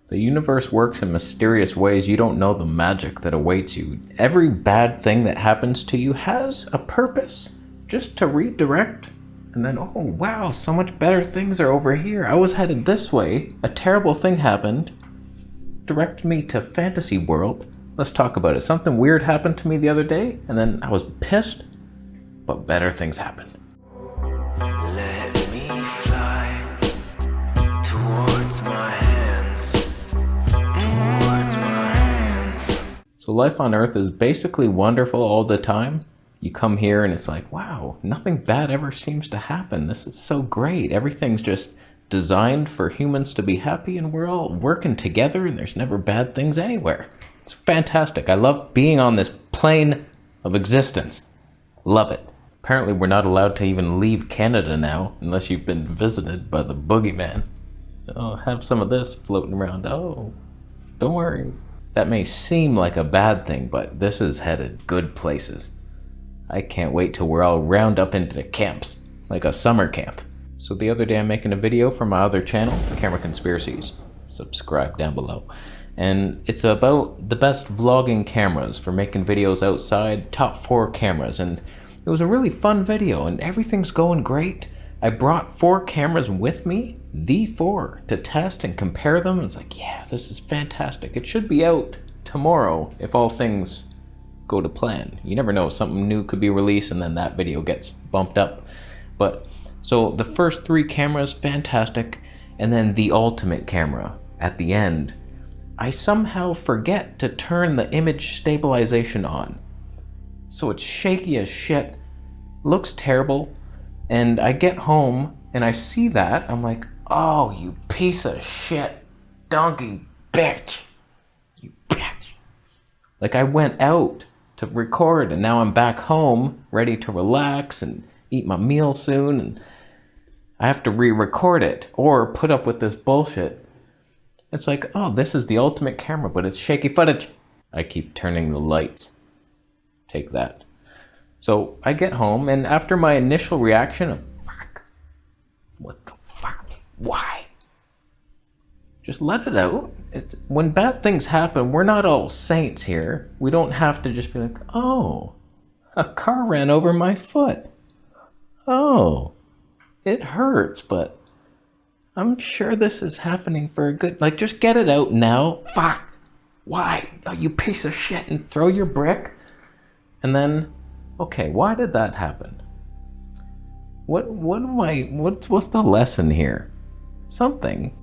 The universe works in mysterious ways. You don't know the magic that awaits you. Every bad thing that happens to you has a purpose, just to redirect. And then, oh wow, so much better things are over here. I was headed this way. A terrible thing happened. Directed me to fantasy world. Let's talk about it. Something weird happened to me the other day, and then I was pissed, but better things happened. Let me fly towards my hands, towards my hands. So life on Earth is basically wonderful all the time. You come here and it's like, wow, nothing bad ever seems to happen. This is so great. Everything's just designed for humans to be happy, and we're all working together, and there's never bad things anywhere. It's fantastic. I love being on this plane of existence. Love it. Apparently we're not allowed to even leave Canada now unless you've been visited by the boogeyman. Oh, have some of this floating around. Oh, don't worry. That may seem like a bad thing, but this is headed good places. I can't wait till we're all round up into the camps, like a summer camp. So the other day I'm making a video for my other channel, Camera Conspiracies. Subscribe down below. And it's about the best vlogging cameras for making videos outside, top 4 cameras. And it was a really fun video and everything's going great. I brought 4 cameras with me, the 4, to test and compare them. And it's like, yeah, this is fantastic. It should be out tomorrow if all things go to plan. You never know, something new could be released and then that video gets bumped up. But so the first 3 cameras, fantastic. And then the ultimate camera at the end, I somehow forget to turn the image stabilization on. So it's shaky as shit, looks terrible, and I get home and I see that, I'm like, oh, you piece of shit, donkey bitch, you bitch. Like I went out to record and now I'm back home, ready to relax and eat my meal soon, and I have to re-record it or put up with this bullshit. It's like, oh, this is the ultimate camera, but it's shaky footage. I keep turning the lights. Take that. So I get home, and after my initial reaction of, fuck, what the fuck, why? Just let it out. It's when bad things happen, we're not all saints here. We don't have to just be like, oh, a car ran over my foot. Oh, it hurts, but I'm sure this is happening for a good, like, just get it out now. Fuck. Why? Oh, you piece of shit, and throw your brick. And then, okay, why did that happen? What's the lesson here? Something.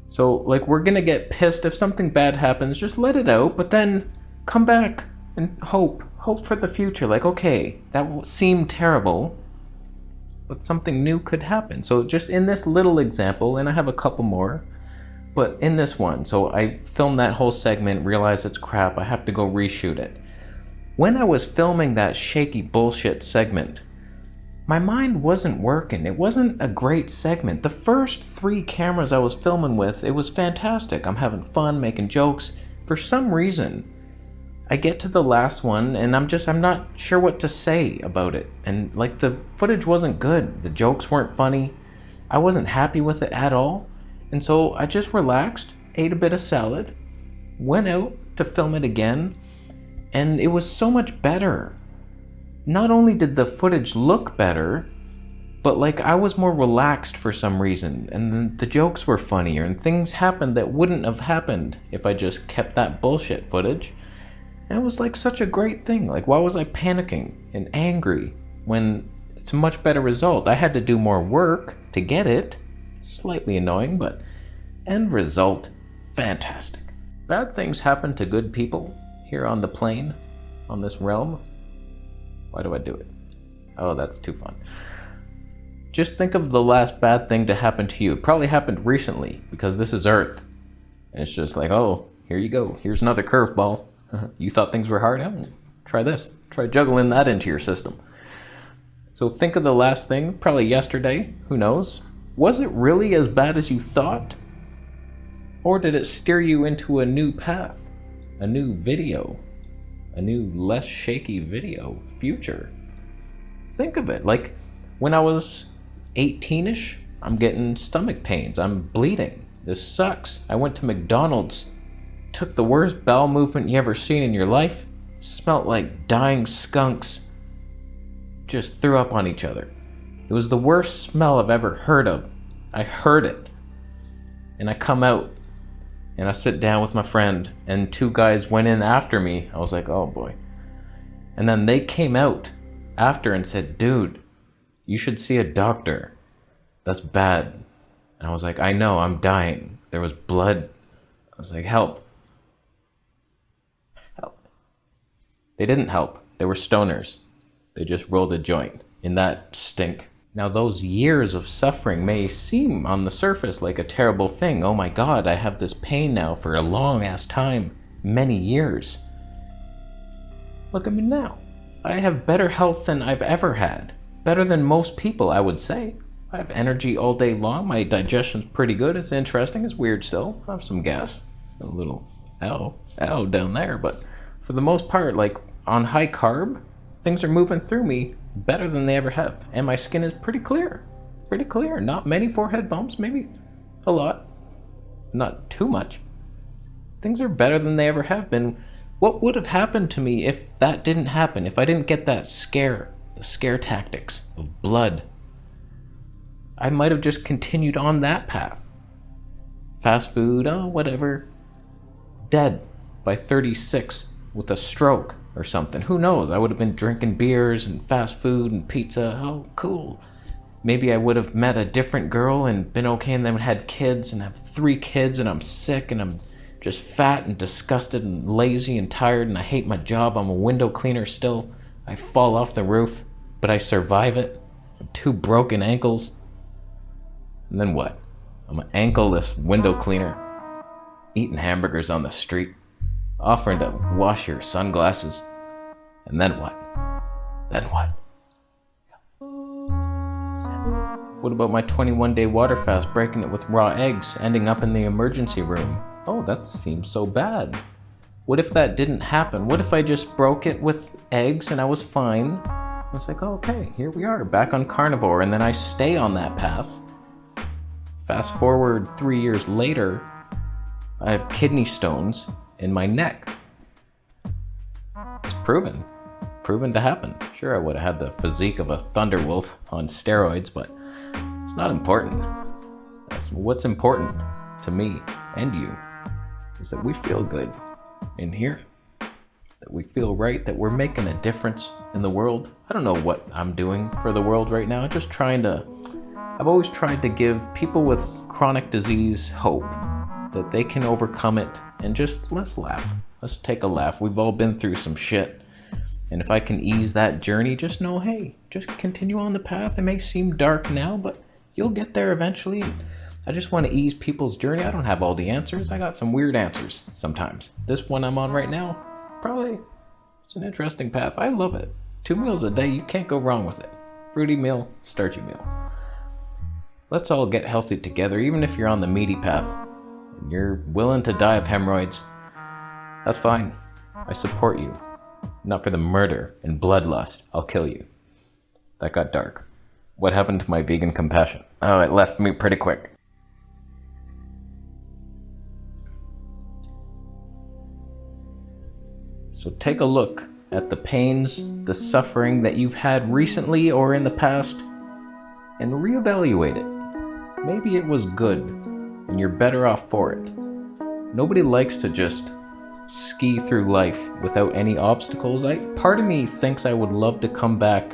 So, like, we're gonna get pissed if something bad happens, just let it out, but then come back and hope for the future. Like, okay, that will seem terrible, but something new could happen. So just in this little example, and I have a couple more, but in this one, so I filmed that whole segment, realized it's crap, I have to go reshoot it. When I was filming that shaky bullshit segment, my mind wasn't working. It wasn't a great segment. The first 3 cameras I was filming with, it was fantastic. I'm having fun, making jokes. For some reason, I get to the last one and I'm not sure what to say about it. And like the footage wasn't good. The jokes weren't funny. I wasn't happy with it at all. And so I just relaxed, ate a bit of salad, went out to film it again, and it was so much better. Not only did the footage look better, but like I was more relaxed for some reason, and the jokes were funnier, and things happened that wouldn't have happened if I just kept that bullshit footage. And it was like such a great thing. Like, why was I panicking and angry when it's a much better result? I had to do more work to get it. Slightly annoying, but end result, fantastic. Bad things happen to good people here on the plane, on this realm. Why do I do it? Oh, that's too fun. Just think of the last bad thing to happen to you. It probably happened recently, because this is Earth. And it's just like, oh, here you go. Here's another curveball. You thought things were hard? Oh, try this. Try juggling that into your system. So think of the last thing, probably yesterday, who knows? Was it really as bad as you thought? Or did it steer you into a new path? A new video? A new, less shaky video future? Think of it, like when I was 18-ish, I'm getting stomach pains. I'm bleeding. This sucks. I went to McDonald's, took the worst bowel movement you ever seen in your life, smelt like dying skunks, just threw up on each other. It was the worst smell I've ever heard of. I heard it. And I come out and I sit down with my friend, and two guys went in after me. I was like, oh boy. And then they came out after and said, dude, you should see a doctor. That's bad. And I was like, I know, I'm dying. There was blood. I was like, help. Help. They didn't help. They were stoners. They just rolled a joint in that stink. Now, those years of suffering may seem on the surface like a terrible thing. Oh my God, I have this pain now for a long ass time, many years. Look at me now. I have better health than I've ever had. Better than most people, I would say. I have energy all day long. My digestion's pretty good. It's interesting. It's weird still. I have some gas. A little ow down there. But for the most part, like on high carb, things are moving through me better than they ever have. And my skin is pretty clear. Pretty clear. Not many forehead bumps, maybe a lot. Not too much. Things are better than they ever have been. What would have happened to me if that didn't happen? If I didn't get that scare, the scare tactics of blood? I might have just continued on that path. Fast food, oh, whatever. Dead by 36 with a stroke or something. Who knows? I would have been drinking beers and fast food and pizza. Oh, cool. Maybe I would have met a different girl and been okay, and then had kids and have 3 kids, and I'm sick and I'm just fat and disgusted and lazy and tired, and I hate my job. I'm a window cleaner still. I fall off the roof, but I survive it. I have 2 broken ankles. And then what? I'm an ankleless window cleaner, eating hamburgers on the street, offering to wash your sunglasses. And then what? Then what? What about my 21-day water fast, breaking it with raw eggs, ending up in the emergency room? Oh, that seems so bad. What if that didn't happen? What if I just broke it with eggs and I was fine? I was like, oh, okay, here we are, back on carnivore, and then I stay on that path. Fast forward 3 years later, I have kidney stones in my neck. It's proven to happen. Sure, I would have had the physique of a thunderwolf on steroids, but it's not important. That's what's important to me and you, is that we feel good in here, that we feel right, that we're making a difference in the world. I don't know what I'm doing for the world right now. I've always tried to give people with chronic disease hope that they can overcome it, and just let's laugh. Let's take a laugh. We've all been through some shit. And if I can ease that journey, just know, hey, just continue on the path. It may seem dark now, but you'll get there eventually. I just want to ease people's journey. I don't have all the answers. I got some weird answers sometimes. This one I'm on right now, probably, it's an interesting path. I love it. 2 meals a day, you can't go wrong with it. Fruity meal, starchy meal. Let's all get healthy together, even if you're on the meaty path and you're willing to die of hemorrhoids. That's fine. I support you. Not for the murder and bloodlust. I'll kill you. That got dark. What happened to my vegan compassion? Oh, it left me pretty quick. So take a look at the pains, the suffering that you've had recently or in the past, and reevaluate it. Maybe it was good, and you're better off for it. Nobody likes to just ski through life without any obstacles. Part of me thinks I would love to come back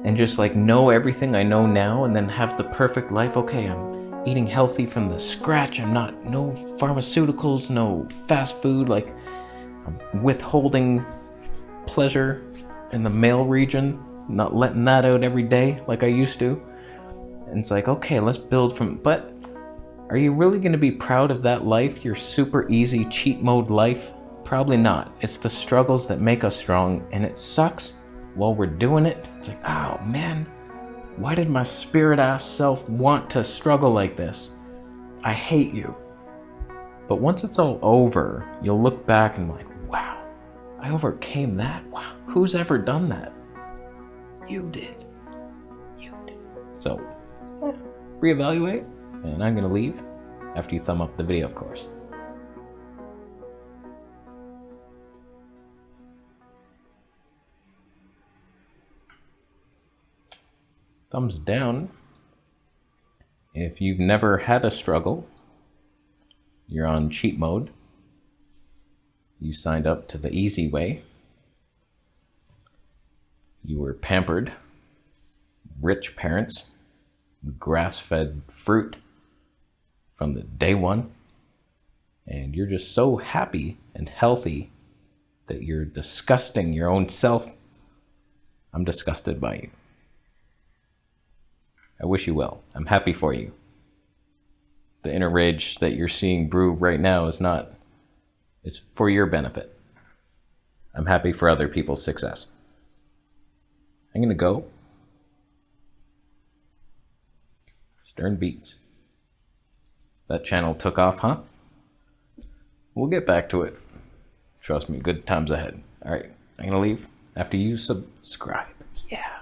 and just like know everything I know now and then have the perfect life. Okay, I'm eating healthy from the scratch. I'm not, no pharmaceuticals, no fast food. Like, I'm withholding pleasure in the male region, not letting that out every day like I used to. And it's like, okay, let's build from, but are you really going to be proud of that life, your super easy cheat mode life? Probably not. It's the struggles that make us strong, and it sucks while we're doing it. It's like, oh man, why did my spirit ass self want to struggle like this? I hate you. But once it's all over, you'll look back and be like, wow, I overcame that. Wow, who's ever done that? You did. You did. So, reevaluate, and I'm going to leave after you thumb up the video, of course. Thumbs down if you've never had a struggle. You're on cheat mode. You signed up to the easy way. You were pampered, rich parents, grass-fed fruit from the day one, and you're just so happy and healthy that you're disgusting your own self. I'm disgusted by you. I wish you well. I'm happy for you. The inner rage that you're seeing brew right now is for your benefit. I'm happy for other people's success. I'm gonna go. Stern beats. That channel took off, huh? We'll get back to it. Trust me, good times ahead. All right, I'm gonna leave after you subscribe. Yeah.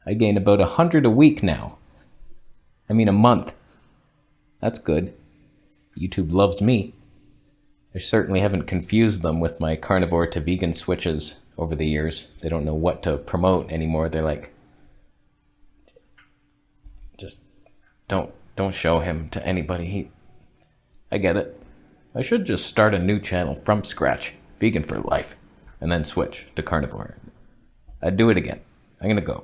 I gain about 100 a week now. I mean a month. That's good. YouTube loves me. I certainly haven't confused them with my carnivore to vegan switches over the years. They don't know what to promote anymore. They're like, just don't show him to anybody. I get it. I should just start a new channel from scratch, vegan for life, and then switch to carnivore. I'd do it again. I'm gonna go.